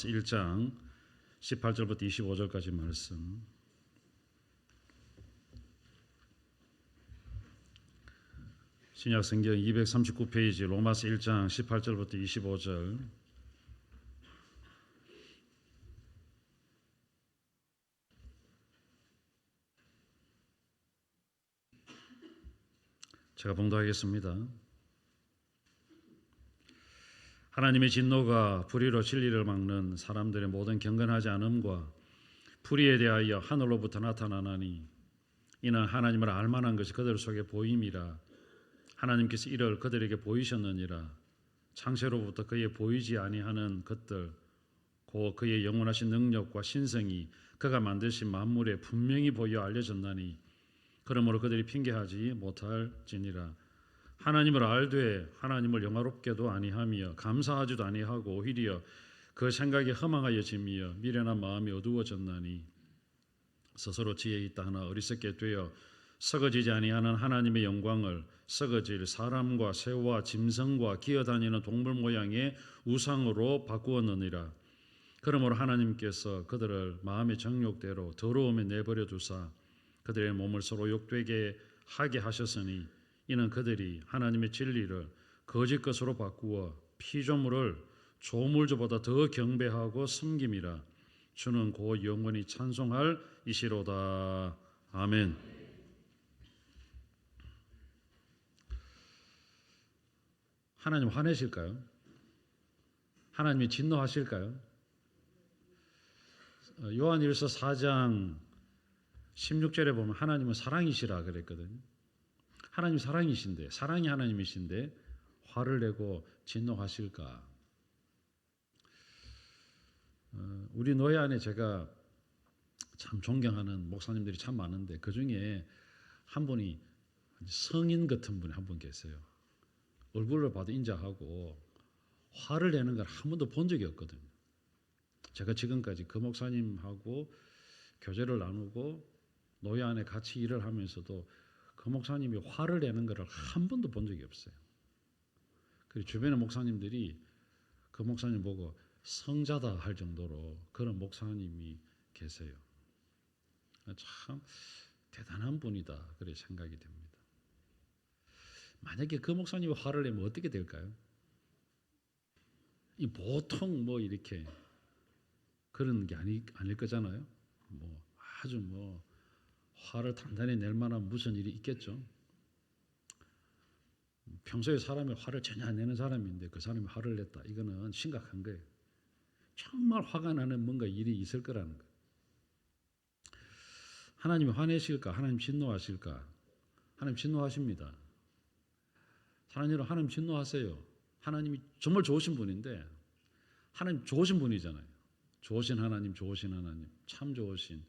1장 18절부터 25절까지 말씀. 신약 성경 239페이지 로마서 1장 18절부터 25절. 제가 봉독하겠습니다. 하나님의 진노가 불의로 진리를 막는 사람들의 모든 경건하지 않음과 불의에 대하여 하늘로부터 나타나나니 이는 하나님을 알만한 것이 그들 속에 보임이라. 하나님께서 이를 그들에게 보이셨느니라. 창세로부터 그의 보이지 아니하는 것들 곧 그의 영원하신 능력과 신성이 그가 만드신 만물에 분명히 보여 알려졌나니 그러므로 그들이 핑계하지 못할지니라. 하나님을 알되 하나님을 영화롭게도 아니하며 감사하지도 아니하고 오히려 그 생각이 허망하여지며 미련한 마음이 어두워졌나니 스스로 지혜 있다 하나 어리석게 되어 썩어지지 아니하는 하나님의 영광을 썩어질 사람과 새와 짐승과 기어다니는 동물 모양의 우상으로 바꾸었느니라. 그러므로 하나님께서 그들을 마음의 정욕대로 더러움에 내버려 두사 그들의 몸을 서로 욕되게 하게 하셨으니 이는 그들이 하나님의 진리를 거짓 것으로 바꾸어 피조물을 조물주보다 더 경배하고 섬김이라. 주는 곧 영원히 찬송할 이시로다. 아멘. 하나님 화내실까요? 하나님이 진노하실까요? 요한일서 4장 16절에 보면 하나님은 사랑이시라 그랬거든요. 하나님 사랑이신데, 사랑이 하나님이신데 화를 내고 진노하실까? 우리 노예 안에 제가 참 존경하는 목사님들이 참 많은데 그 중에 한 분이 성인 같은 분이 한 분 계세요. 얼굴을 봐도 인자하고 화를 내는 걸 한 번도 본 적이 없거든요. 제가 지금까지 그 목사님하고 교제를 나누고 노예 안에 같이 일을 하면서도 그 목사님이 화를 내는 것을 한 번도 본 적이 없어요. 그리고 주변의 목사님들이 그 목사님 보고 성자다 할 정도로 그런 목사님이 계세요. 참 대단한 분이다 그렇게 생각이 됩니다. 만약에 그 목사님이 화를 내면 어떻게 될까요? 이 보통 뭐 이렇게 그런 게 아닐 거잖아요. 뭐 아주 뭐 화를 단단히 낼 만한 무슨 일이 있겠죠. 평소에 사람이 화를 전혀 안 내는 사람인데 그 사람이 화를 냈다. 이거는 심각한 거예요. 정말 화가 나는 뭔가 일이 있을 거라는 거예요. 하나님이 화내실까? 하나님 진노하실까? 하나님 진노하십니다. 사랑하는 여러분, 하나님 진노하세요. 하나님이 정말 좋으신 분인데 하나님 좋으신 분이잖아요. 좋으신 하나님, 좋으신 하나님, 참 좋으신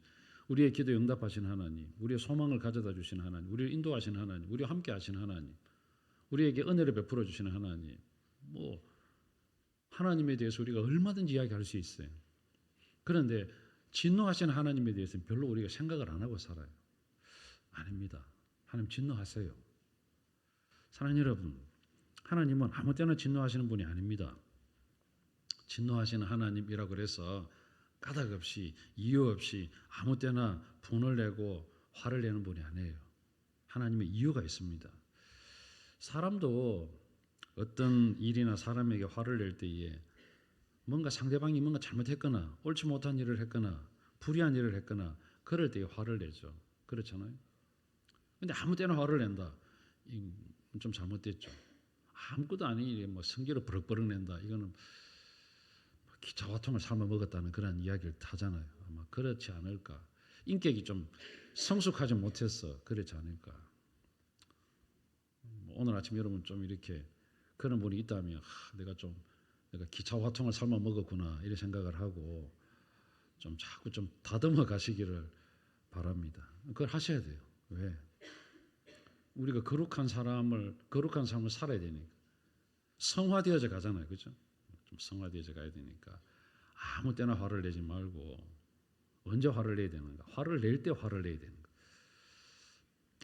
우리의 기도에 응답하신 하나님, 우리의 소망을 가져다 주신 하나님, 우리를 인도하신 하나님, 우리와 함께 하신 하나님, 우리에게 은혜를 베풀어 주시는 하나님. 뭐 하나님에 대해서 우리가 얼마든지 이야기할 수 있어요. 그런데 진노하시는 하나님에 대해서는 별로 우리가 생각을 안 하고 살아요. 아닙니다. 하나님 진노하세요. 사랑하는 여러분, 하나님은 아무 때나 진노하시는 분이 아닙니다. 진노하시는 하나님이라고 그래서 까닭 없이 이유 없이 아무 때나 분을 내고 화를 내는 분이 아니에요. 하나님의 이유가 있습니다. 사람도 어떤 일이나 사람에게 화를 낼 때에 뭔가 상대방이 뭔가 잘못했거나 옳지 못한 일을 했거나 불의한 일을 했거나 그럴 때에 화를 내죠. 그렇잖아요. 근데 아무 때나 화를 낸다. 좀 잘못됐죠. 아무것도 아닌 일에 뭐 성질을 버럭버럭 낸다. 이거는 기차화통을 삶아 먹었다는 그런 이야기를 하잖아요. 아마 그렇지 않을까. 인격이 좀 성숙하지 못해서 그렇지 않을까. 오늘 아침 여러분 좀 이렇게 그런 분이 있다면 내가 기차화통을 삶아 먹었구나 이런 생각을 하고 좀 자꾸 좀 다듬어 가시기를 바랍니다. 그걸 하셔야 돼요. 왜? 우리가 거룩한 삶을 살아야 되니까. 성화되어져 가잖아요. 그렇죠? 좀 성화되어져 가야 되니까 아무 때나 화를 내지 말고 언제 화를 내야 되는가? 화를 낼 때 화를 내야 되는 거.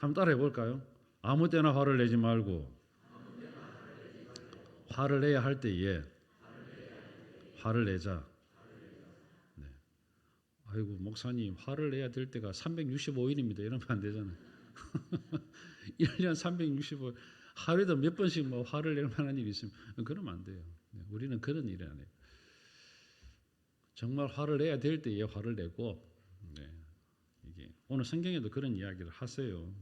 한번 따라해 볼까요? 아무 때나 화를 내지 말고 화를 내야 할 때에 화를 내자. 아이고 목사님 화를 내야 될 때가 365일입니다. 이러면 안 되잖아요. 1년 365일 하루에도 몇 번씩 뭐 화를 낼 만한 일이 있으면 그러면 안 돼요. 우리는 그런 일을 안 해요. 정말 화를 내야 될 때에 화를 내고 이게 오늘 성경에도 그런 이야기를 하세요.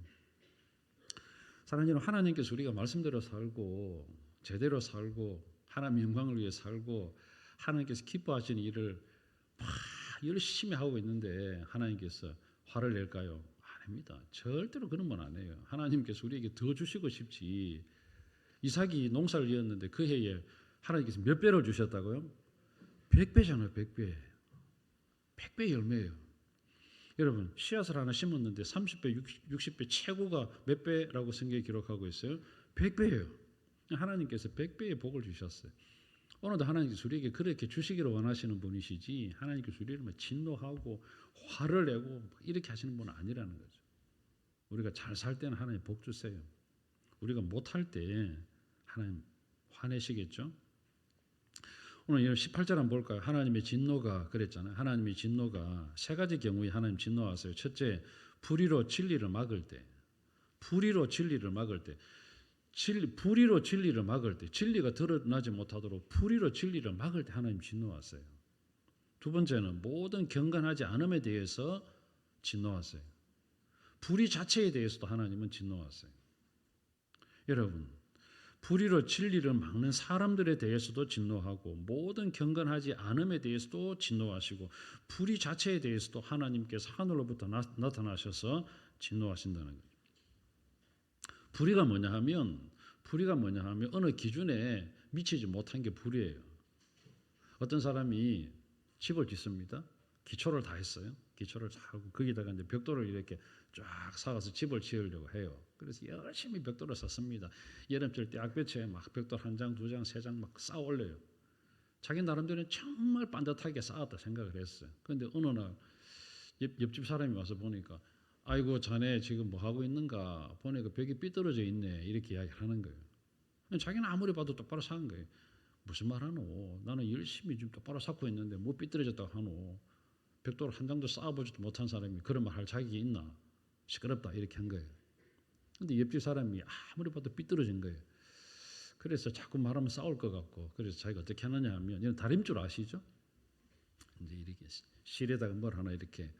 사랑하는 하나님께서 우리가 말씀대로 살고 제대로 살고 하나님 영광을 위해 살고 하나님께서 기뻐하시는 일을 막 열심히 하고 있는데 하나님께서 화를 낼까요? 아닙니다. 절대로 그런 건 안 해요. 하나님께서 우리에게 더 주시고 싶지. 이삭이 농사를 지었는데 그 해에 하나님께서 몇 배를 주셨다고요? 100배잖아요. 100배. 100배 열매예요. 여러분 씨앗을 하나 심었는데 30배, 60배 최고가 몇 배라고 성경에 기록하고 있어요? 100배예요. 하나님께서 100배의 복을 주셨어요. 오늘도 하나님께서 우리에게 그렇게 주시기를 원하시는 분이시지 하나님께서 우리를 진노하고 화를 내고 이렇게 하시는 분은 아니라는 거죠. 우리가 잘 살 때는 하나님 복 주세요. 우리가 못할 때 하나님 화내시겠죠. 오늘 18절 한번 볼까요? 하나님의 진노가 그랬잖아요. 하나님의 진노가 세 가지 경우에 하나님 진노하세요. 첫째, 불의로 진리를 막을 때. 불의로 진리를 막을 때. 불의로 진리를 막을 때. 진리가 드러나지 못하도록 불의로 진리를 막을 때 하나님 진노하세요. 두 번째는 모든 경건하지 않음에 대해서 진노하세요. 불의 자체에 대해서도 하나님은 진노하세요. 여러분 불의로 진리를 막는 사람들에 대해서도 진노하고 모든 경건하지 않음에 대해서도 진노하시고 불의 자체에 대해서도 하나님께서 하늘로부터 나타나셔서 진노하신다는 거예요. 불의가 뭐냐 하면 어느 기준에 미치지 못한 게 불의예요. 어떤 사람이 집을 짓습니다. 기초를 다 했어요. 기초를 다 하고 거기다가 이제 벽돌을 이렇게 쫙 쌓아서 집을 지으려고 해요. 그래서 열심히 벽돌을 쌓습니다. 여름철 때 악볕에 막 벽돌 한 장, 두 장, 세 장 막 쌓아 올려요. 자기 나름대로는 정말 반듯하게 쌓았다 생각을 했어요. 그런데 어느 날 옆집 사람이 와서 보니까 아이고 자네 지금 뭐 하고 있는가 보니까 벽이 삐뚤어져 있네 이렇게 이야기하는 거예요. 자기는 아무리 봐도 똑바로 쌓은 거예요. 무슨 말 하노? 나는 열심히 좀 똑바로 쌓고 있는데 뭐 삐뚤어졌다고 하노? 벽돌 한 장도 쌓아보지도 못한 사람이 그런 말 할 자격이 있나? 시끄럽다 이렇게 한 거예요. 근데 옆집 사람이 아무리 봐도 삐뚤어진 거예요. 그래서 자꾸 말하면 싸울 것 같고 그래서 자기가 어떻게 하느냐 하면 이건 다림줄 아시죠? 이제 이렇게 실에다가 뭘 하나 이렇게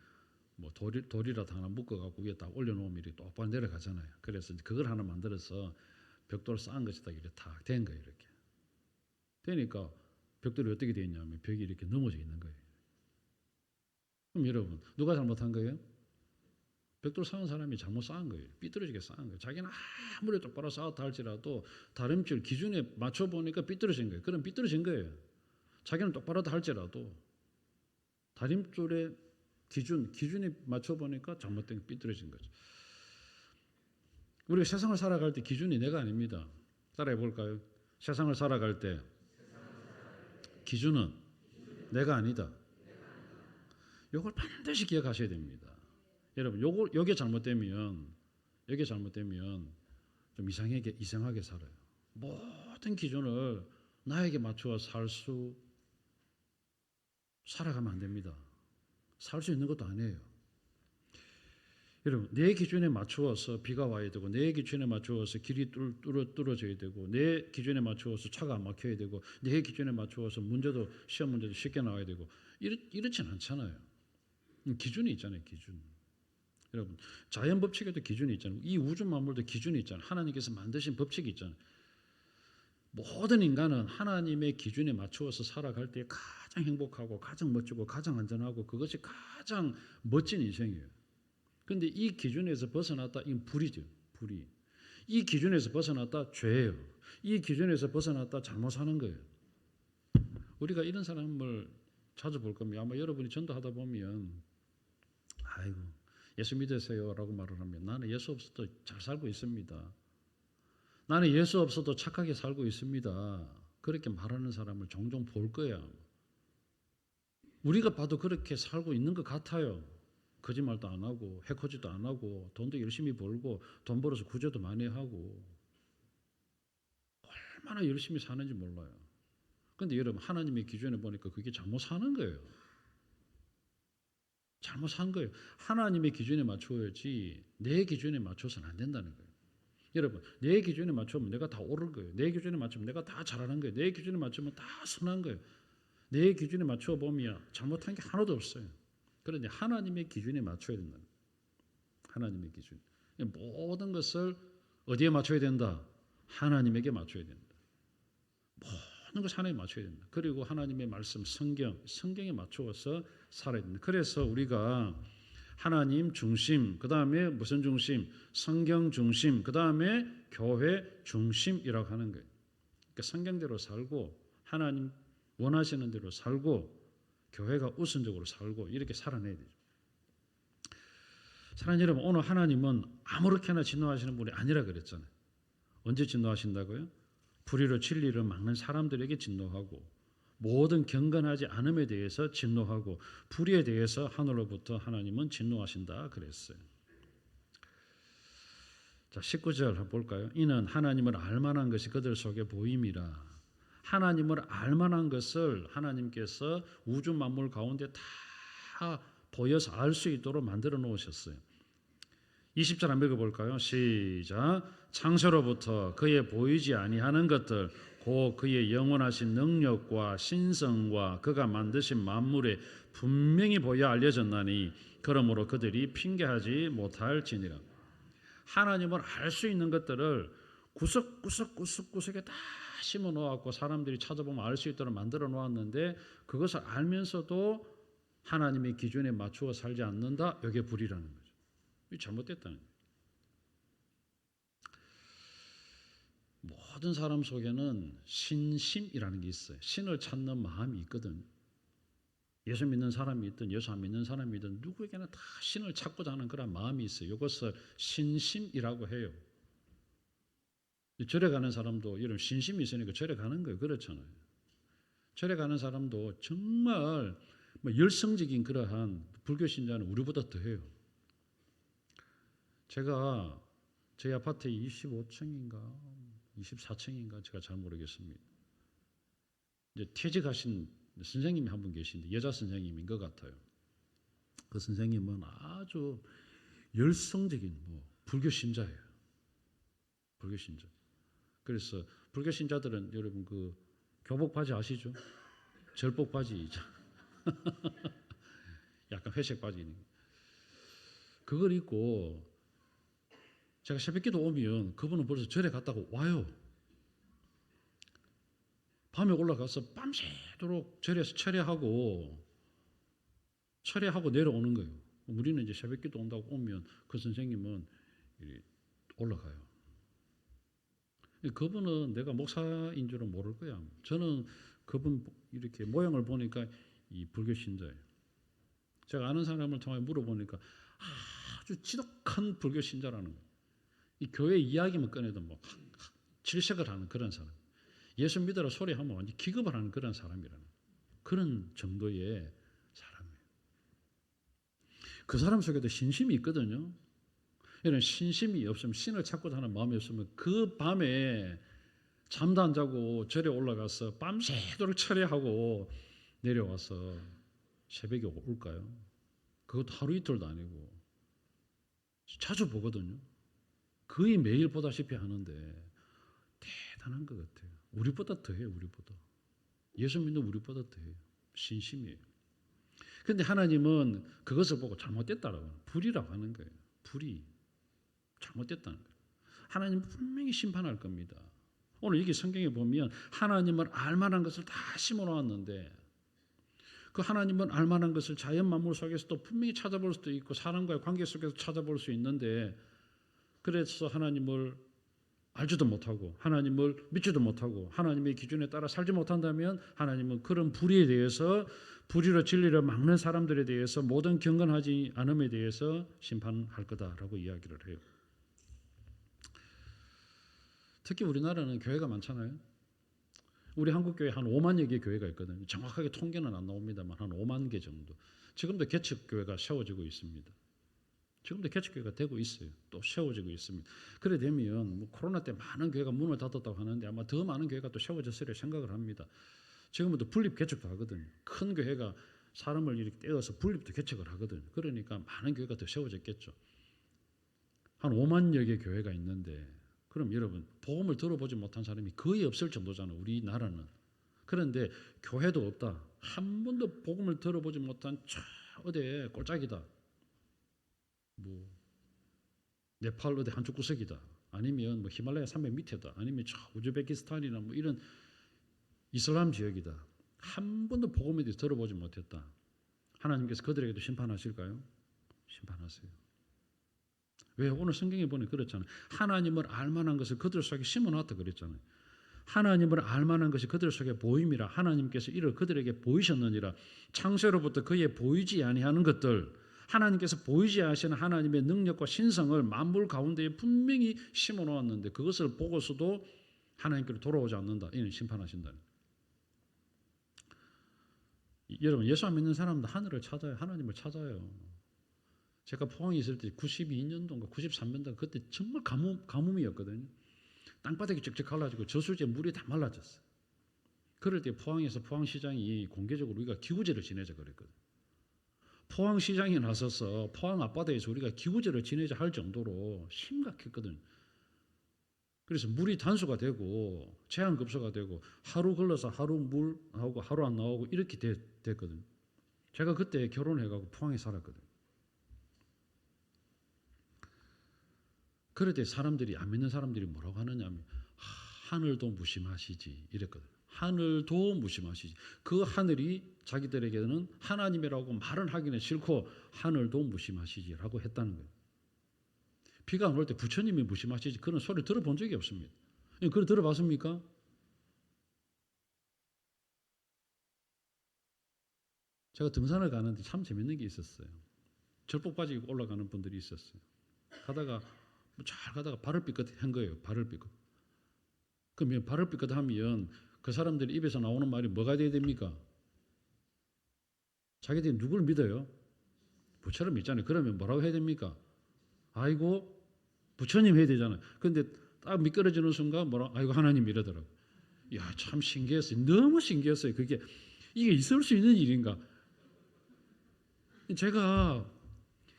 뭐 돌이라도 하나 묶어갖고 위에 딱 올려놓으면 이렇게 똑바로 내려가잖아요. 그래서 그걸 하나 만들어서 벽돌 쌓은 것이 딱 이렇게 탁 된 거예요. 이렇게 되니까 벽돌이 어떻게 되어 있냐면 벽이 이렇게 넘어져 있는 거예요. 그럼 여러분 누가 잘못한 거예요? 벽돌 쌓은 사람이 잘못 쌓은 거예요. 삐뚤어지게 쌓은 거예요. 자기는 아무리 똑바로 쌓았다 할지라도 다림줄 기준에 맞춰보니까 삐뚤어진 거예요. 그럼 삐뚤어진 거예요. 자기는 똑바로다 할지라도 다림줄의 기준에 맞춰보니까 잘못된 삐뚤어진 거죠. 우리가 세상을 살아갈 때 기준이 내가 아닙니다. 따라해 볼까요? 세상을 살아갈 때 기준은 내가 아니다. 이걸 반드시 기억하셔야 됩니다. 여러분, 요게 잘못되면 좀 이상하게 살아요. 모든 기준을 나에게 맞추어 살아가면 안 됩니다. 살 수 있는 것도 아니에요. 여러분, 내 기준에 맞추어서 비가 와야 되고, 내 기준에 맞추어서 길이 뚫어져야 되고, 내 기준에 맞추어서 차가 안 막혀야 되고, 내 기준에 맞추어서 시험 문제도 쉽게 나와야 되고, 이렇진 않잖아요. 기준이 있잖아요, 기준. 여러분, 자연 법칙에도 기준이 있잖아요. 이 우주 만물도 기준이 있잖아요. 하나님께서 만드신 법칙이 있잖아요. 모든 인간은 하나님의 기준에 맞추어서 살아갈 때 가장 행복하고 가장 멋지고 가장 안전하고 그것이 가장 멋진 인생이에요. 그런데 이 기준에서 벗어났다 이건 불이죠. 불이. 이 기준에서 벗어났다 죄예요. 이 기준에서 벗어났다 잘못 사는 거예요. 우리가 이런 사람을 자주 볼 겁니다. 아마 여러분이 전도하다 보면 아이고 예수 믿으세요 라고 말을 하면 나는 예수 없어도 잘 살고 있습니다. 나는 예수 없어도 착하게 살고 있습니다. 그렇게 말하는 사람을 종종 볼 거야. 우리가 봐도 그렇게 살고 있는 것 같아요. 거짓말도 안 하고 해코지도 안 하고 돈도 열심히 벌고 돈 벌어서 구제도 많이 하고 얼마나 열심히 사는지 몰라요. 그런데 여러분 하나님의 기준에 보니까 그게 잘못 사는 거예요. 잘못 산 거예요. 하나님의 기준에 맞춰야지 내 기준에 맞춰서는 안 된다는 거예요. 여러분, 내 기준에 맞추면 내가 다 옳은 거예요. 내 기준에 맞추면 내가 다 잘하는 거예요. 내 기준에 맞추면 다 선한 거예요. 내 기준에 맞춰 보면 잘못한 게 하나도 없어요. 그런데 하나님의 기준에 맞춰야 된다는 거예요. 하나님의 기준. 모든 것을 어디에 맞춰야 된다? 하나님에게 맞춰야 된다. 모든 것을 하나님에 맞춰야 된다. 그리고 하나님의 말씀, 성경에 맞추어서 살아야 된다. 그래서 우리가 하나님 중심, 그 다음에 무슨 중심? 성경 중심, 그 다음에 교회 중심이라고 하는 거예요. 그러니까 성경대로 살고 하나님 원하시는 대로 살고 교회가 우선적으로 살고 이렇게 살아내야 되죠. 사랑하는 여러분, 오늘 하나님은 아무렇게나 진노하시는 분이 아니라 그랬잖아요. 언제 진노하신다고요? 불의로 진리를 막는 사람들에게 진노하고 모든 경건하지 않음에 대해서 진노하고 불의에 대해서 하늘로부터 하나님은 진노하신다 그랬어요. 자, 19절 한번 볼까요? 이는 하나님을 알만한 것이 그들 속에 보임이라. 하나님을 알만한 것을 하나님께서 우주 만물 가운데 다 보여서 알 수 있도록 만들어 놓으셨어요. 20절 한번 읽어볼까요? 시작. 창세로부터 그의 보이지 아니하는 것들 곧 그의 영원하신 능력과 신성과 그가 만드신 만물에 분명히 보여 알려졌나니 그러므로 그들이 핑계하지 못할지니라. 하나님을 알 수 있는 것들을 구석구석에 다 심어 놓았고 사람들이 찾아보면 알 수 있도록 만들어 놓았는데 그것을 알면서도 하나님의 기준에 맞추어 살지 않는다. 이게 불이라는 거죠. 이게 잘못됐다는 거예요. 모든 사람 속에는 신심이라는 게 있어요. 신을 찾는 마음이 있거든요. 예수 믿는 사람이 있든 예수 안 믿는 사람이든 누구에게나 다 신을 찾고자 하는 그런 마음이 있어요. 이것을 신심이라고 해요. 절에 가는 사람도 이런 신심이 있으니까 절에 가는 거예요. 그렇잖아요. 절에 가는 사람도 정말 열성적인 그러한 불교 신자는 우리보다 더해요. 제가 저희 아파트에 25층인가 24층인가 제가 잘 모르겠습니다. 이제 퇴직하신 선생님이 한 분 계신데 여자 선생님인 것 같아요. 그 선생님은 아주 열성적인 불교 신자예요. 불교 신자. 그래서 불교 신자들은 여러분 그 교복 바지 아시죠? 절복 바지이죠. 약간 회색 바지는 그걸 입고 제가 새벽기도 오면 그분은 벌써 절에 갔다고 와요. 밤에 올라가서 밤새도록 절에서 철회하고 내려오는 거예요. 우리는 이제 새벽기도 온다고 오면 그 선생님은 올라가요. 그분은 내가 목사인 줄은 모를 거야. 저는 그분 이렇게 모양을 보니까 이 불교 신자예요. 제가 아는 사람을 통해 물어보니까 아주 지독한 불교 신자라는 거예요. 이 교회 이야기만 꺼내도 질색을 하는 그런 사람. 예수 믿으라 소리하면 완전 기겁을 하는 그런 사람이라는 그런 정도의 사람이에요. 그 사람 속에도 신심이 있거든요. 이런 신심이 없으면 신을 찾고자 하는 마음이 없으면 그 밤에 잠도 안 자고 절에 올라가서 밤새도록 철회하고 내려와서 새벽에 올까요? 그것도 하루 이틀도 아니고 자주 보거든요. 거의 매일 보다시피 하는데 대단한 것 같아요. 우리보다 더해요. 우리보다. 예수 믿는 우리보다 더해요. 신심이에요. 그런데 하나님은 그것을 보고 잘못됐다라고 불이라고 하는 거예요. 불이. 잘못됐다는 거예요. 하나님은 분명히 심판할 겁니다. 오늘 여기 성경에 보면 하나님을 알만한 것을 다 심어놓았는데 그 하나님은 알만한 것을 자연 만물 속에서도 분명히 찾아볼 수도 있고 사람과의 관계 속에서 찾아볼 수 있는데 그래서 하나님을 알지도 못하고 하나님을 믿지도 못하고 하나님의 기준에 따라 살지 못한다면 하나님은 그런 불의에 대해서 불의로 진리를 막는 사람들에 대해서 모든 경건하지 않음에 대해서 심판할 거다라고 이야기를 해요. 특히 우리나라는 교회가 많잖아요. 우리 한국교회 한 5만여 개 교회가 있거든요. 정확하게 통계는 안 나옵니다만 한 5만 개 정도. 지금도 개척교회가 세워지고 있습니다. 지금도 개척교회가 되고 있어요. 또 세워지고 있습니다. 그래 되면 코로나 때 많은 교회가 문을 닫았다고 하는데 아마 더 많은 교회가 또 세워졌으리라 생각을 합니다. 지금은 또 분립 개척도 하거든요. 큰 교회가 사람을 이렇게 떼어서 분립도 개척을 하거든. 그러니까 많은 교회가 더 세워졌겠죠. 한 5만여 개 교회가 있는데 그럼 여러분 복음을 들어보지 못한 사람이 거의 없을 정도잖아. 우리나라는. 그런데 교회도 없다. 한 번도 복음을 들어보지 못한 저 어디에 꼴짝이다. 뭐 네팔 어디 한쪽 구석이다. 아니면 뭐 히말라야 산맥 밑에다. 아니면 저 우즈베키스탄이나 뭐 이런 이슬람 지역이다. 한 번도 복음에 대해서 들어보지 못했다. 하나님께서 그들에게도 심판하실까요? 심판하세요. 왜? 오늘 성경에 보니 그렇잖아요. 하나님을 알만한 것을 그들 속에 심어놨다 그랬잖아요. 하나님을 알만한 것이 그들 속에 보임이라. 하나님께서 이를 그들에게 보이셨느니라. 창세로부터 그의 보이지 아니하는 것들, 하나님께서 보이지 하시는 하나님의 능력과 신성을 만물 가운데에 분명히 심어놓았는데 그것을 보고서도 하나님께로 돌아오지 않는다. 이는 심판하신다. 여러분 예수 안 믿는 사람도 하늘을 찾아요. 하나님을 찾아요. 제가 포항에 있을 때 92년도인가 93년도인가 그때 정말 가뭄이었거든요. 땅바닥이 쩍쩍 갈라지고 저수지에 물이 다 말라졌어요. 그럴 때 포항에서 포항시장이 공개적으로 우리가 기구제를 지내자 그랬거든요. 포항시장에 나서서 포항 앞바다에서 우리가 기구제를 지내자 할 정도로 심각했거든요. 그래서 물이 단수가 되고 제한급수가 되고 하루 걸러서 하루 물 나오고 하루 안 나오고 이렇게 됐거든요. 제가 그때 결혼해가지고 포항에 살았거든요. 그럴 때 사람들이 안 믿는 사람들이 뭐라고 하느냐면 하늘도 무심하시지 이랬거든요. 하늘도 무심하시지. 그 하늘이 자기들에게는 하나님이라고 말은 하기는 싫고 하늘도 무심하시지라고 했다는 거예요. 비가 안 올 때 부처님이 무심하시지 그런 소리를 들어본 적이 없습니다. 그걸 들어봤습니까? 제가 등산을 가는데 참 재밌는 게 있었어요. 절복바지 입고 올라가는 분들이 있었어요. 가다가 잘 가다가 발을 삐끗한 거예요. 발을 삐끗. 그러면 발을 삐끗하면 그 사람들이 입에서 나오는 말이 뭐가 돼야 됩니까? 자기들이 누굴 믿어요? 부처를 믿잖아요. 그러면 뭐라고 해야 됩니까? 아이고 부처님 해야 되잖아요. 그런데 딱 미끄러지는 순간 뭐라? 아이고 하나님 이러더라고. 야, 참 신기했어요. 너무 신기했어요. 이게 있을 수 있는 일인가? 제가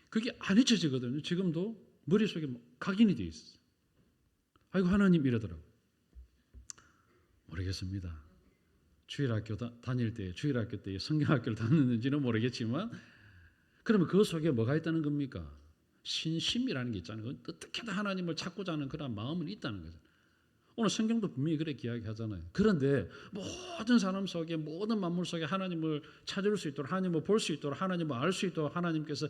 그게 안 잊혀지거든요. 지금도 머릿속에 각인이 돼 있어요. 아이고 하나님 이러더라고. 모르겠습니다. 주일학교 다닐 때 주일학교 때 성경학교를 다녔는지는 모르겠지만 그러면 그 속에 뭐가 있다는 겁니까? 신심이라는 게 있잖아요. 어떻게든 하나님을 찾고자 하는 그런 마음은 있다는 거죠. 오늘 성경도 분명히 그렇게 이야기하잖아요. 그런데 모든 사람 속에 모든 만물 속에 하나님을 찾을 수 있도록 하나님을 볼 수 있도록 하나님을 알 수 있도록 하나님께서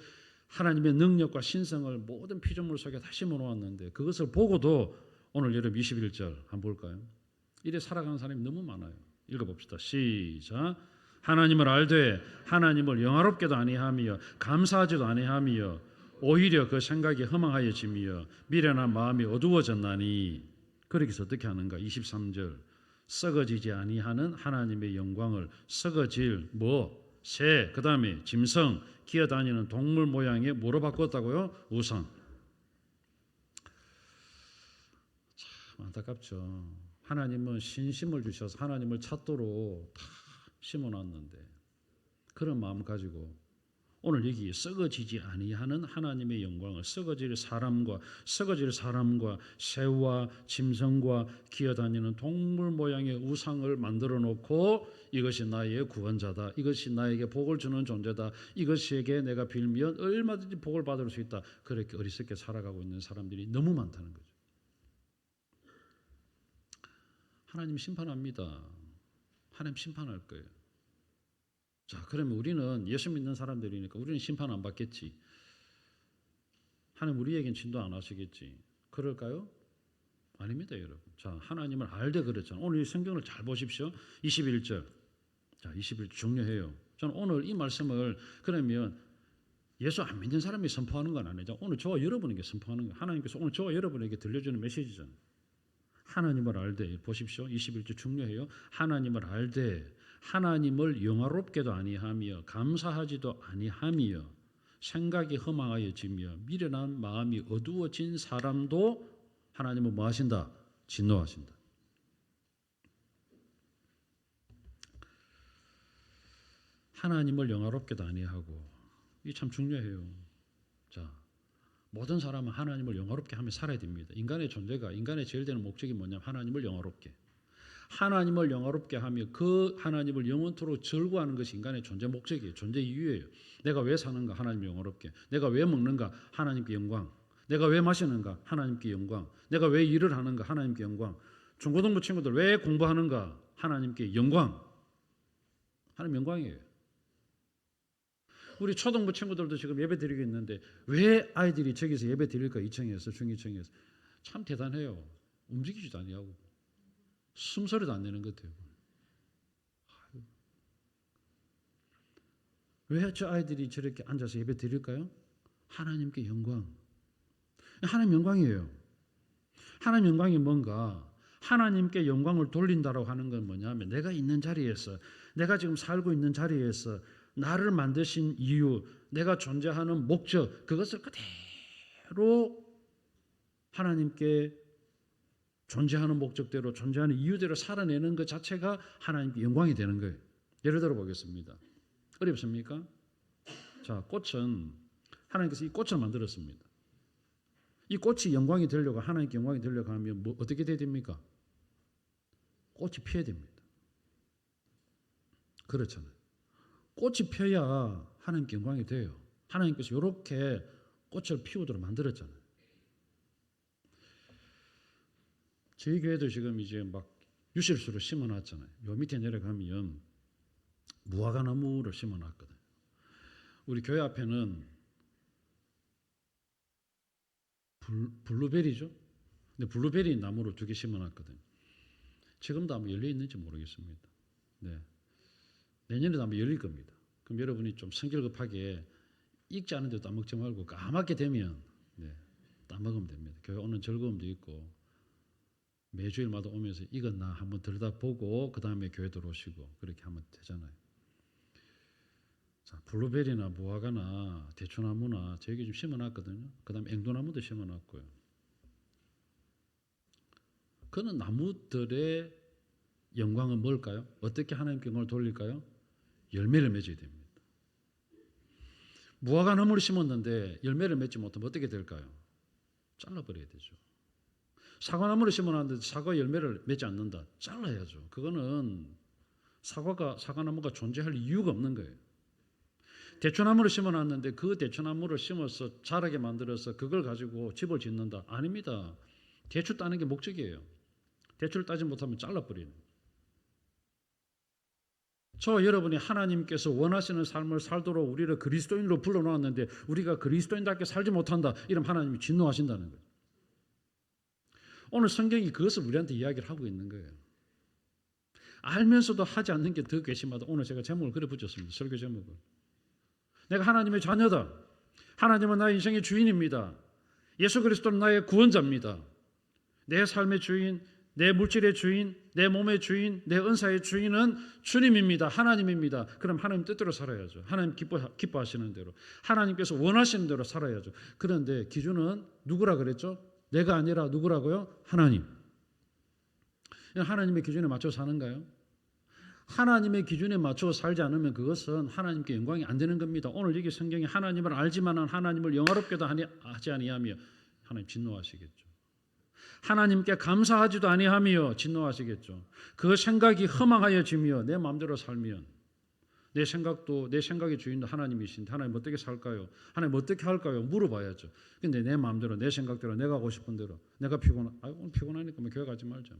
하나님의 능력과 신성을 모든 피조물 속에 다 심어놓았는데 그것을 보고도 오늘 여러분 21절 한번 볼까요? 이래 살아가는 사람이 너무 많아요. 읽어봅시다. 시작. 하나님을 알되 하나님을 영화롭게도 아니하며 감사하지도 아니하며 오히려 그 생각이 허망하여지며 미련한 마음이 어두워졌나니 그렇게 해서 어떻게 하는가? 23절 썩어지지 아니하는 하나님의 영광을 썩어질 새 그 다음에 짐승 기어다니는 동물 모양의 뭐로 바꿨다고요? 우상. 참 안타깝죠. 하나님은 신심을 주셔서 하나님을 찾도록 다 심어놨는데 그런 마음 가지고 오늘 여기 썩어지지 아니하는 하나님의 영광을 썩어질 사람과 새와 짐승과 기어다니는 동물 모양의 우상을 만들어 놓고 이것이 나의 구원자다. 이것이 나에게 복을 주는 존재다. 이것에게 내가 빌면 얼마든지 복을 받을 수 있다. 그렇게 어리석게 살아가고 있는 사람들이 너무 많다는 거죠. 하나님 심판합니다. 하나님 심판할 거예요. 자, 그러면 우리는 예수 믿는 사람들이니까 우리는 심판 안 받겠지. 하나님 우리에겐 진도 안 하시겠지. 그럴까요? 아닙니다, 여러분. 자, 하나님을 알되 그랬잖아요. 오늘 이 성경을 잘 보십시오. 21절. 자, 21절 중요해요. 저는 오늘 이 말씀을 그러면 예수 안 믿는 사람이 선포하는 건 아니죠. 오늘 저와 여러분에게 선포하는 거예요. 하나님께서 오늘 저와 여러분에게 들려주는 메시지잖아요. 하나님을 알되 보십시오. 21절 중요해요. 하나님을 알되 하나님을 영화롭게도 아니하며 감사하지도 아니하며 생각이 허망하여지며 미련한 마음이 어두워진 사람도 하나님은 뭐 하신다? 진노하신다. 하나님을 영화롭게도 아니하고, 이 참 중요해요. 자, 모든 사람은 하나님을 영화롭게 하며 살아야 됩니다. 인간의 존재가, 인간의 제일 되는 목적이 뭐냐면 하나님을 영화롭게, 하나님을 영화롭게 하며 그 하나님을 영원토록 절구하는 것이 인간의 존재 목적이에요. 존재 이유예요. 내가 왜 사는가? 하나님을 영화롭게. 내가 왜 먹는가? 하나님께 영광. 내가 왜 마시는가? 하나님께 영광. 내가 왜 일을 하는가? 하나님께 영광. 중고등부 친구들 왜 공부하는가? 하나님께 영광. 하나님 영광이에요. 우리 초등부 친구들도 지금 예배 드리고 있는데 왜 아이들이 저기서 예배 드릴까? 2층에서 중위층에서. 참 대단해요. 움직이지도 아니하고 숨소리도 안 내는 것 같아요. 왜 저 아이들이 저렇게 앉아서 예배 드릴까요? 하나님께 영광. 하나님 영광이에요. 하나님 영광이 뭔가? 하나님께 영광을 돌린다라고 하는 건 뭐냐면 내가 있는 자리에서, 내가 지금 살고 있는 자리에서 나를 만드신 이유, 내가 존재하는 목적, 그것을 그대로 하나님께 존재하는 목적대로, 존재하는 이유대로 살아내는 것 자체가 하나님께 영광이 되는 거예요. 예를 들어 보겠습니다. 어렵습니까? 자, 꽃은 하나님께서 이 꽃을 만들었습니다. 이 꽃이 영광이 되려고, 하나님께 영광이 되려고 하면 어떻게 돼야 됩니까? 꽃이 피어야 됩니다. 그렇잖아요. 꽃이 펴야 하나님께 영광이 돼요. 하나님께서 이렇게 꽃을 피우도록 만들었잖아요. 저희 교회도 지금 이제 막 유실수를 심어놨잖아요. 요 밑에 내려가면 무화과나무를 심어놨거든요. 우리 교회 앞에는 블루베리죠. 근데 블루베리 나무를 2개 심어놨거든요. 지금도 아마 열려 있는지 모르겠습니다. 네. 내년에도 아마 열릴 겁니다. 그럼 여러분이 좀 성질급하게 익지 않은데도 따먹지 말고 까맣게 되면 따먹으면 됩니다. 교회 오는 즐거움도 있고 매주일마다 오면서 익었나 한번 들여다보고 그 다음에 교회 들어오시고 그렇게 하면 되잖아요. 자, 블루베리나 무화과나 대추나무나 저기 좀 심어놨거든요. 그 다음에 앵두나무도 심어놨고요. 그는 나무들의 영광은 뭘까요? 어떻게 하나님께 영광을 돌릴까요? 열매를 맺어야 됩니다. 무화과 나무를 심었는데 열매를 맺지 못하면 어떻게 될까요? 잘라버려야 되죠. 사과나무를 심어놨는데 사과 열매를 맺지 않는다. 잘라야죠. 그거는 사과나무가 존재할 이유가 없는 거예요. 대추나무를 심어놨는데 그 대추나무를 심어서 자라게 만들어서 그걸 가지고 집을 짓는다. 아닙니다. 대추 따는 게 목적이에요. 대추를 따지 못하면 잘라버리는. 저 여러분이 하나님께서 원하시는 삶을 살도록 우리를 그리스도인으로 불러놓았는데 우리가 그리스도인답게 살지 못한다. 이러면 하나님이 진노하신다는 거예요. 오늘 성경이 그것을 우리한테 이야기를 하고 있는 거예요. 알면서도 하지 않는 게 더 괘씸하다. 오늘 제가 제목을 그래 붙였습니다. 설교 제목을. 내가 하나님의 자녀다. 하나님은 나의 인생의 주인입니다. 예수 그리스도는 나의 구원자입니다. 내 삶의 주인, 내 물질의 주인, 내 몸의 주인, 내 은사의 주인은 주님입니다. 하나님입니다. 그럼 하나님 뜻대로 살아야죠. 하나님 기뻐하시는 대로, 하나님께서 원하시는 대로 살아야죠. 그런데 기준은 누구라 그랬죠? 내가 아니라 누구라고요? 하나님. 하나님의 기준에 맞춰 사는가요? 하나님의 기준에 맞춰 살지 않으면 그것은 하나님께 영광이 안 되는 겁니다. 오늘 여기 성경에 하나님을 알지만은 하나님을 영화롭게도 하지 아니하며 하나님 진노하시겠죠. 하나님께 감사하지도 아니하며 진노하시겠죠. 그 생각이 허망하여지며 내 마음대로 살면 내 생각의 주인도 하나님이신데 하나님 어떻게 살까요? 하나님 어떻게 할까요? 물어봐야죠. 근데 내 마음대로 내 생각대로 내가 하고 싶은 대로 내가 오늘 피곤하니까 교회 가지 말자.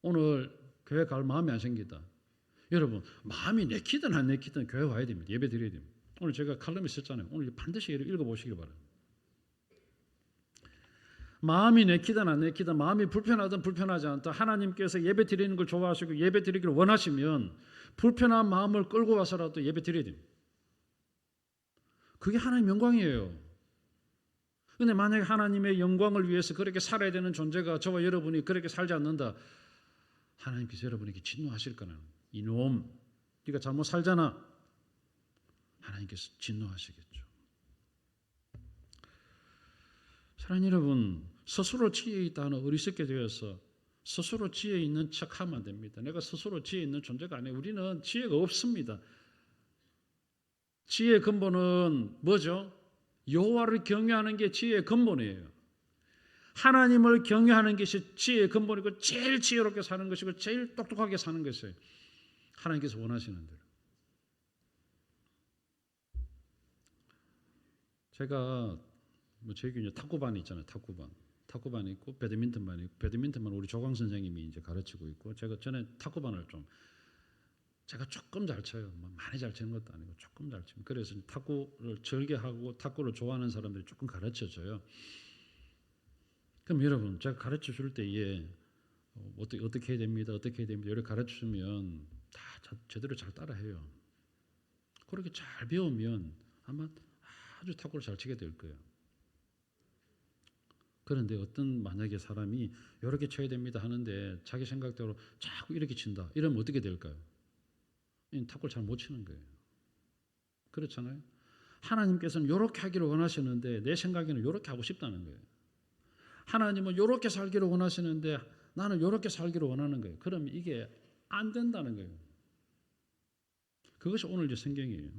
오늘 교회 갈 마음이 안 생기다. 여러분 마음이 내키든 안 내키든 교회 와야 됩니다. 예배 드려야 됩니다. 오늘 제가 칼럼에 썼잖아요. 오늘 반드시 읽어보시길 바랍니다. 마음이 내키든 안 내키든 마음이 불편하든 불편하지 않다. 하나님께서 예배 드리는 걸 좋아하시고 예배 드리기를 원하시면 불편한 마음을 끌고 와서라도 예배 드려야 됩니다. 그게 하나님의 영광이에요. 그런데 만약에 하나님의 영광을 위해서 그렇게 살아야 되는 존재가 저와 여러분이 그렇게 살지 않는다. 하나님께서 여러분에게 진노하실 거는 이놈 네가 잘못 살잖아. 하나님께서 진노하시겠죠. 사랑하는 여러분, 스스로 지혜에 있다 하는 어리석게 되어서 스스로 지혜 있는 척하면 안 됩니다. 내가 스스로 지혜 있는 존재가 아니에요. 우리는 지혜가 없습니다. 지혜의 근본은 뭐죠? 여호와를 경외하는 게 지혜의 근본이에요. 하나님을 경외하는 것이 지혜의 근본이고 제일 지혜롭게 사는 것이고 제일 똑똑하게 사는 것이에요. 하나님께서 원하시는 대로. 제가 제 교회 탁구반이 있잖아요. 탁구반이 있고 배드민턴반이 있고 배드민턴만 우리 조광 선생님이 이제 가르치고 있고 제가 전에 탁구반을 제가 조금 잘 쳐요. 많이 잘 치는 것도 아니고 조금 잘 치면 그래서 탁구를 즐겨하고 탁구를 좋아하는 사람들이 조금 가르쳐줘요. 그럼 여러분 제가 가르쳐 줄 때에 어떻게 해야 됩니다. 이렇게 가르쳐 주면 다 제대로 잘 따라해요. 그렇게 잘 배우면 아마 아주 탁구를 잘 치게 될 거예요. 그런데 어떤 만약에 사람이 이렇게 쳐야 됩니다 하는데 자기 생각대로 자꾸 이렇게 친다. 이러면 어떻게 될까요? 탁구를 잘 못 치는 거예요. 그렇잖아요. 하나님께서는 이렇게 하기를 원하시는데 내 생각에는 이렇게 하고 싶다는 거예요. 하나님은 이렇게 살기를 원하시는데 나는 이렇게 살기를 원하는 거예요. 그럼 이게 안 된다는 거예요. 그것이 오늘 성경이에요.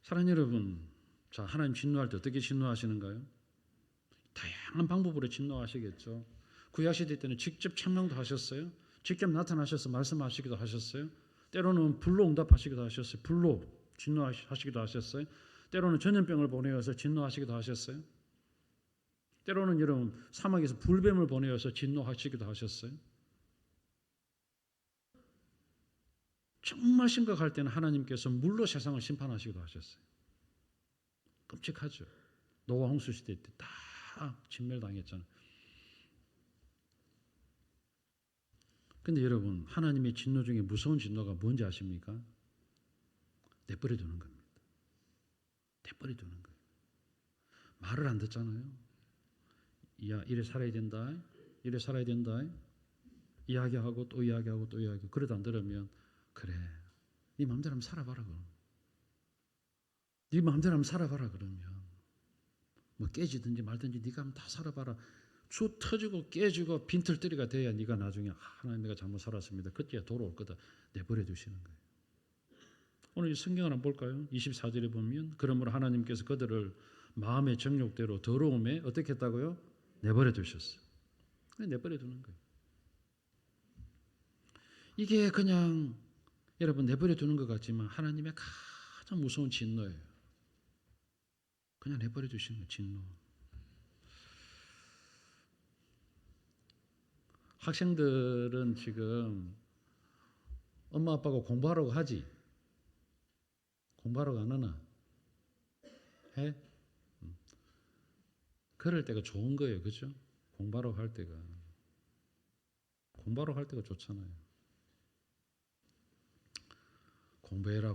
사랑하는 여러분, 자 하나님 진노할 때 어떻게 진노하시는가요? 다양한 방법으로 진노하시겠죠. 구약시대 때는 직접 천명도 하셨어요. 직접 나타나셔서 말씀하시기도 하셨어요. 때로는 불로 응답하시기도 하셨어요. 불로 진노하시기도 하셨어요. 때로는 전염병을 보내어서 진노하시기도 하셨어요. 때로는 여러분 사막에서 불뱀을 보내어서 진노하시기도 하셨어요. 정말 심각할 때는 하나님께서 물로 세상을 심판하시기도 하셨어요. 끔찍하죠. 노아 홍수 시대 때 다 진멸당했잖아요. 근데 여러분 하나님의 진노 중에 무서운 진노가 뭔지 아십니까? 내버려 두는 겁니다. 내버려 두는 거예요. 말을 안 듣잖아요. 야 이래 살아야 된다. 이래 살아야 된다. 이야기하고 또 이야기하고 또 이야기하고 그래도 안 들으면 그래 네 마음대로 한번 살아봐라 그럼. 네 마음대로 한번 살아봐라 그러면 뭐 깨지든지 말든지 네가 한번 다 살아봐라. 주 터지고 깨지고 빈털터리가 돼야 네가 나중에 하나님 내가 잘못 살았습니다. 그때야 돌아올 거다. 내버려 두시는 거예요. 오늘 이 성경을 한번 볼까요? 24절에 보면 그러므로 하나님께서 그들을 마음의 정욕대로 더러움에 어떻게 했다고요? 내버려 두셨어요. 내버려 두는 거예요. 이게 그냥 여러분 내버려 두는 것 같지만 하나님의 가장 무서운 진노예요. 그냥 내버려 두시는 거예요. 진노. 학생들은 지금 엄마 아빠가 공부하라고 하지? 공부하라고 안 하나? 해? 그럴 때가 좋은 거예요. 그죠? 공부하라고 할 때가. 공부하라고 할 때가 좋잖아요. 공부해라.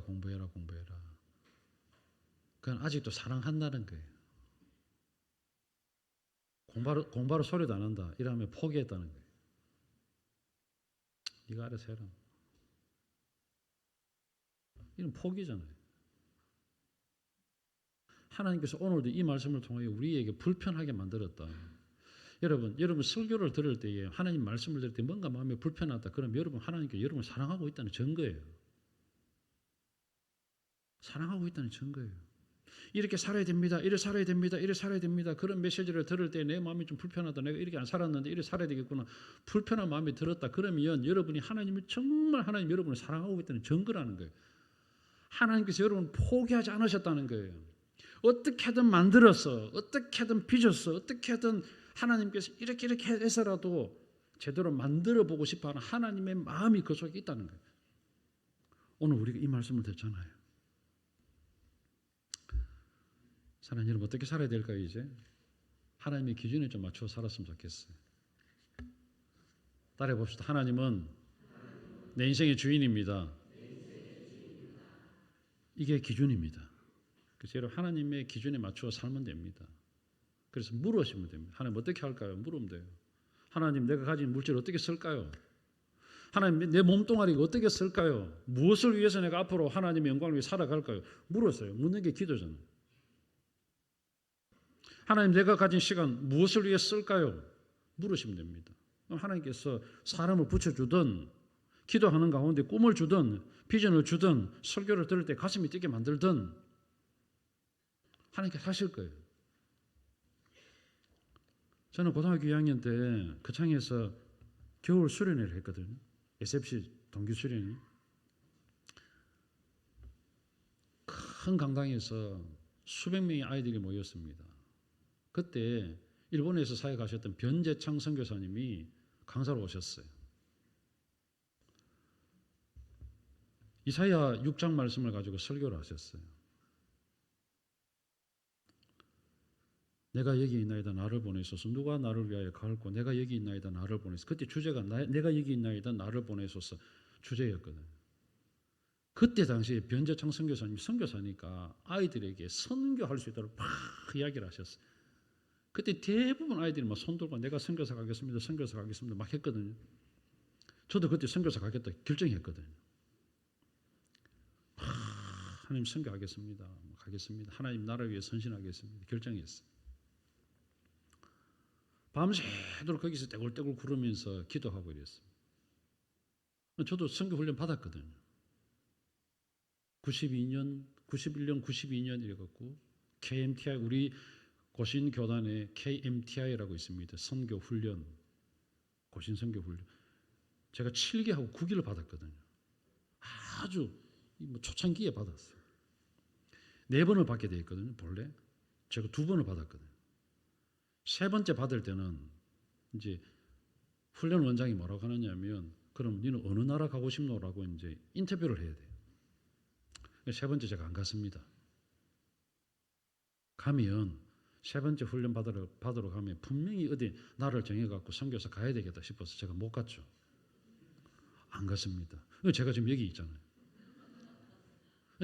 그건 아직도 사랑한다는 거예요. 공부하러 소리도 안 한다. 이러면 포기했다는 거예요. 네가 알아서 해라. 이건 포기잖아요. 하나님께서 오늘도 이 말씀을 통해 우리에게 불편하게 만들었다. 여러분 설교를 들을 때에 하나님 말씀을 들을 때 뭔가 마음에 불편하다. 그럼 여러분 하나님께 여러분을 사랑하고 있다는 증거예요. 사랑하고 있다는 증거예요. 이렇게 살아야 됩니다. 이래 살아야 됩니다. 이래 살아야 됩니다. 그런 메시지를 들을 때 내 마음이 좀 불편하다. 내가 이렇게 안 살았는데 이래 살아야 되겠구나. 불편한 마음이 들었다. 그러면 여러분이 하나님을 정말 하나님 여러분을 사랑하고 있다는 증거라는 거예요. 하나님께서 여러분을 포기하지 않으셨다는 거예요. 어떻게든 만들어서 어떻게든 빚어서 어떻게든 하나님께서 이렇게 해서라도 제대로 만들어 보고 싶어하는 하나님의 마음이 그 속에 있다는 거예요. 오늘 우리가 이 말씀을 듣잖아요. 사랑하는 여러분 어떻게 살아야 될까요? 이제 하나님의 기준에 좀 맞춰 살았으면 좋겠어요. 따라해 봅시다. 하나님은 내 인생의 주인입니다. 이게 기준입니다. 그래서 여러분 하나님의 기준에 맞추어 살면 됩니다. 그래서 물으시면 됩니다. 하나님 어떻게 할까요? 물으면 돼요. 하나님 내가 가진 물질을 어떻게 쓸까요? 하나님 내 몸뚱아리가 어떻게 쓸까요? 무엇을 위해서 내가 앞으로 하나님의 영광을 위해 살아갈까요? 물었어요. 묻는 게 기도잖아요. 하나님 내가 가진 시간 무엇을 위해 쓸까요? 물으시면 됩니다. 그럼 하나님께서 사람을 붙여주든 기도하는 가운데 꿈을 주든 비전을 주든 설교를 들을 때 가슴이 뛰게 만들든 하나님께서 하실 거예요. 저는 고등학교 2학년 때 거창에서 겨울 수련회를 했거든요. SFC 동기 수련회. 큰 강당에서 수백 명의 아이들이 모였습니다. 그때 일본에서 사역하셨던 변재창 선교사님이 강사로 오셨어요. 이사야 6장 말씀을 가지고 설교를 하셨어요. 내가 여기 있나이다 나를 보내소서. 누가 나를 위하여 갈고 내가 여기 있나이다 나를 보내소서. 그때 주제가 내가 여기 있나이다 나를 보내소서 주제였거든요. 그때 당시에 변재창 선교사님이 선교사니까 아이들에게 선교할 수 있도록 막 이야기를 하셨어요. 그때 대부분 아이들이 막 손 들고 내가 선교사 가겠습니다. 선교사 가겠습니다. 막 했거든요. 저도 그때 선교사 가겠다 결정했거든요. 하나님 선교하겠습니다. 가겠습니다. 하나님 나라를 위해 선신하겠습니다. 결정했어요. 밤새도록 거기서 떼굴떼굴 구르면서 기도하고 이랬어요. 저도 선교 훈련 받았거든요. 91년, 92년 이래갖고 KMTI 우리 고신교단에 KMTI라고 있습니다. 선교 훈련, 고신 선교 훈련. 제가 7개하고 9기를 받았거든요. 아주 초창기에 받았어요. 4번을 받게 돼 있거든요. 본래 제가 2번을 받았거든요. 3번째 받을 때는 이제 훈련 원장이 뭐라고 하느냐면 그럼 너는 어느 나라 가고 싶노라고 이제 인터뷰를 해야 돼요. 3번째 제가 안 갔습니다. 가면 3번째 훈련 받으러 가면 분명히 어디 나라를 정해갖고 선교사 가야 되겠다 싶어서 제가 못 갔죠. 안 갔습니다. 제가 지금 여기 있잖아요.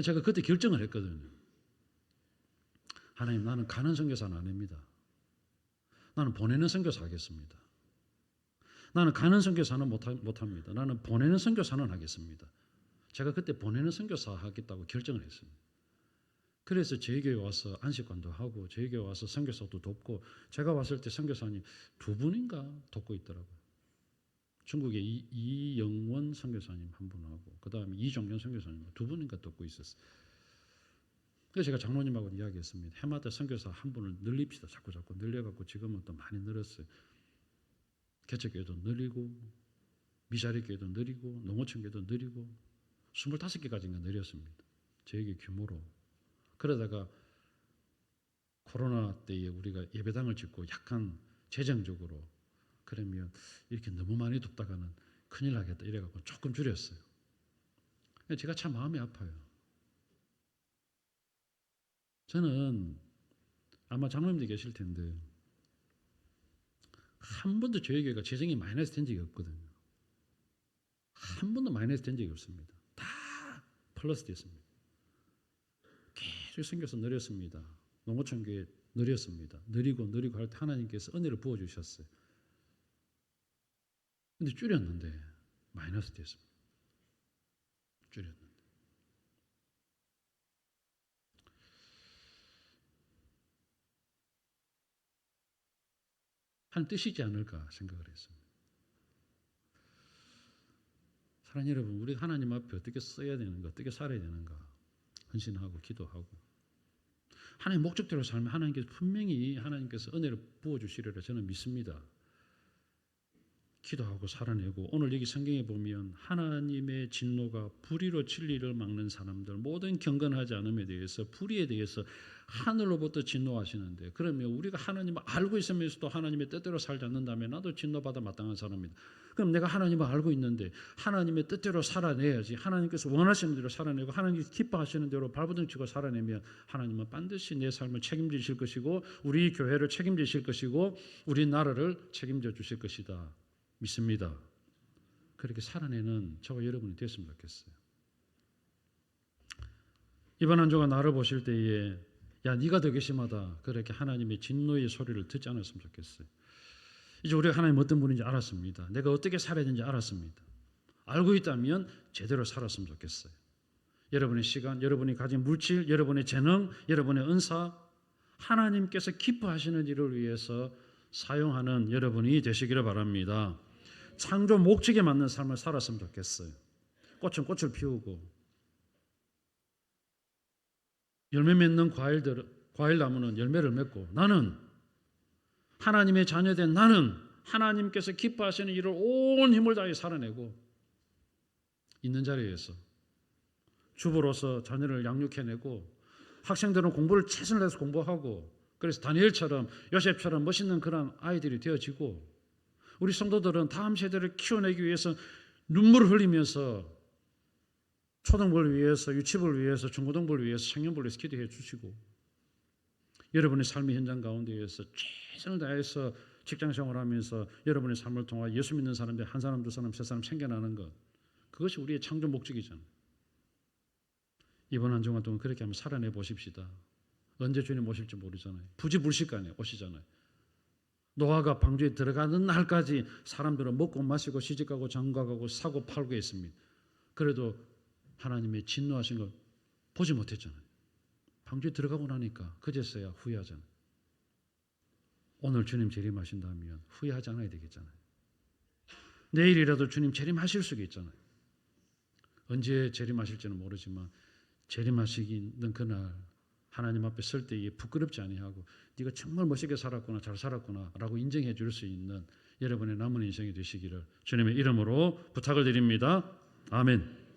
제가 그때 결정을 했거든요. 하나님 나는 가는 선교사는 안 합니다. 나는 보내는 선교사 하겠습니다. 나는 가는 선교사는 못합니다. 나는 보내는 선교사는 하겠습니다. 제가 그때 보내는 선교사 하겠다고 결정을 했습니다. 그래서 저희 교회 와서 안식관도 하고 저희 교회 와서 선교사도 돕고 제가 왔을 때 선교사님 2분인가 돕고 있더라고요. 중국의 이영원 선교사님 한 분하고 그 다음에 이종현 선교사님 2분인가 돕고 있었어요. 그래서 제가 장로님하고 이야기했습니다. 해마다 선교사 한 분을 늘립시다. 자꾸 늘려갖고 지금은 또 많이 늘었어요. 개척교회도 늘리고 미자리교회도 늘리고 농어촌교회도 늘리고 25개까지인가 늘렸습니다. 저에게 규모로. 그러다가 코로나 때에 우리가 예배당을 짓고 약간 재정적으로 그러면 이렇게 너무 많이 돕다가는 큰일 나겠다 이래갖고 조금 줄였어요. 제가 참 마음이 아파요. 저는 아마 장로님들 계실 텐데 한 번도 저희 교회가 재정이 마이너스 된 적이 없거든요. 한 번도 마이너스 된 적이 없습니다. 다 플러스 됐습니다. 계속 생겨서 늘렸습니다. 농어촌 교회 늘렸습니다. 느리고 할 때 하나님께서 은혜를 부어주셨어요. 근데 줄였는데 마이너스 됐습니다. 줄였는데. 한 뜻이지 않을까 생각을 했습니다. 사랑하는 여러분, 우리 하나님 앞에 어떻게 써야 되는가, 어떻게 살아야 되는가 헌신하고 기도하고 하나님 목적대로 살면 하나님께서 분명히 하나님께서 은혜를 부어주시리라 저는 믿습니다. 기도하고 살아내고 오늘 여기 성경에 보면 하나님의 진노가 불의로 진리를 막는 사람들 모든 경건하지 않음에 대해서 불의에 대해서 하늘로부터 진노하시는데 그러면 우리가 하나님을 알고 있으면서도 하나님의 뜻대로 살지 않는다면 나도 진노받아 마땅한 사람입니다. 그럼 내가 하나님을 알고 있는데 하나님의 뜻대로 살아내야지. 하나님께서 원하시는 대로 살아내고 하나님께서 기뻐하시는 대로 발버둥치고 살아내면 하나님은 반드시 내 삶을 책임지실 것이고 우리 교회를 책임지실 것이고 우리 나라를 책임져 주실 것이다. 믿습니다. 그렇게 살아내는 저와 여러분이 됐으면 좋겠어요. 이번 한 주가 나를 보실 때에 야 네가 더 괘씸하다 그렇게 하나님의 진노의 소리를 듣지 않았으면 좋겠어요. 이제 우리가 하나님 어떤 분인지 알았습니다. 내가 어떻게 살아야 되는지 알았습니다. 알고 있다면 제대로 살았으면 좋겠어요. 여러분의 시간, 여러분이 가진 물질, 여러분의 재능, 여러분의 은사 하나님께서 기뻐하시는 일을 위해서 사용하는 여러분이 되시기를 바랍니다. 창조 목적에 맞는 삶을 살았으면 좋겠어요. 꽃은 꽃을 피우고 열매 맺는 과일 나무는 열매를 맺고, 나는 하나님의 자녀된 나는 하나님께서 기뻐하시는 일을 온 힘을 다해 살아내고 있는 자리에서 주부로서 자녀를 양육해내고, 학생들은 공부를 최선을 다해서 공부하고, 그래서 다니엘처럼 요셉처럼 멋있는 그런 아이들이 되어지고, 우리 성도들은 다음 세대를 키워내기 위해서 눈물을 흘리면서 초등부를 위해서, 유치부를 위해서, 중고등부를 위해서, 청년부를 위해서 기도해 주시고, 여러분의 삶의 현장 가운데에서 최선을 다해서 직장 생활하면서 여러분의 삶을 통해 예수 믿는 사람들 한 사람, 두 사람, 세 사람 생겨나는 것, 그것이 우리의 창조 목적이잖아요. 이번 한 주간 동안 그렇게 한번 살아내 보십시다. 언제 주님 오실지 모르잖아요. 부지불식간에 오시잖아요. 노아가 방주에 들어가는 날까지 사람들은 먹고 마시고 시집가고 장가가고 사고 팔고 했습니다. 그래도 하나님의 진노하신 걸 보지 못했잖아요. 방주에 들어가고 나니까 그제서야 후회하잖아요. 오늘 주님 재림하신다면 후회하지 않아야 되겠잖아요. 내일이라도 주님 재림하실 수가 있잖아요. 언제 재림하실지는 모르지만 재림하시는 그날 하나님 앞에 설 때에 부끄럽지 아니하고 네가 정말 멋있게 살았구나, 잘 살았구나 라고 인정해 줄 수 있는 여러분의 남은 인생이 되시기를 주님의 이름으로 부탁을 드립니다. 아멘.